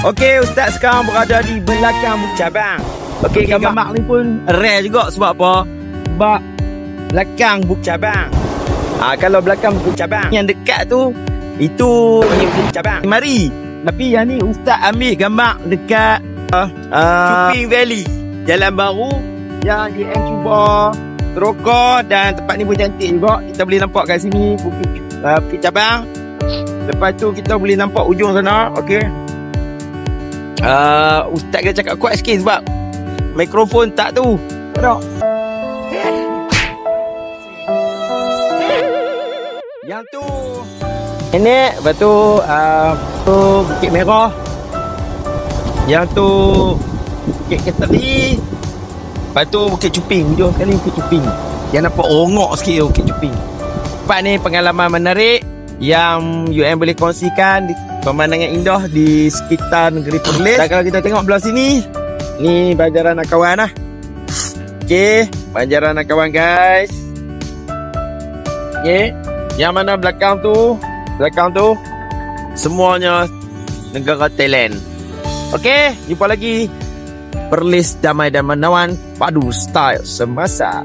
Okey, Ustaz sekarang berada di belakang Bukit Cabang. Okey, gambar ni pun rare juga. Sebab apa? Sebab belakang Bukit Cabang. Kalau belakang Bukit Cabang yang dekat tu, itu Bukit Cabang. Mari. Tapi yang ni Ustaz ambil gambar dekat Cuping Valley, jalan baru yang JM cuba terokor, dan tempat ni pun cantik juga. Kita boleh nampak kat sini Bukit Cabang. Lepas tu kita boleh nampak ujung sana. Okey. Ustaz kena cakap kuat sikit sebab mikrofon tak tu. Tak. Yang tu ini, lepas tu Bukit Merah. Yang tu Bukit Keteri. Lepas tu Bukit Cuping. Hujung sekali Bukit Cuping. Yang nampak rongok sikit Bukit Cuping. Tempat ni pengalaman menarik yang UM boleh kongsikan. Pemandangan indah di sekitar negeri Perlis. Dan kalau kita tengok belah sini, ni Banjaran Nakawan lah. Okey, Banjaran Nakawan guys. Okey, yang mana belakang tu semuanya negara Thailand. Okey, jumpa lagi. Perlis damai dan menawan, padu style semasa.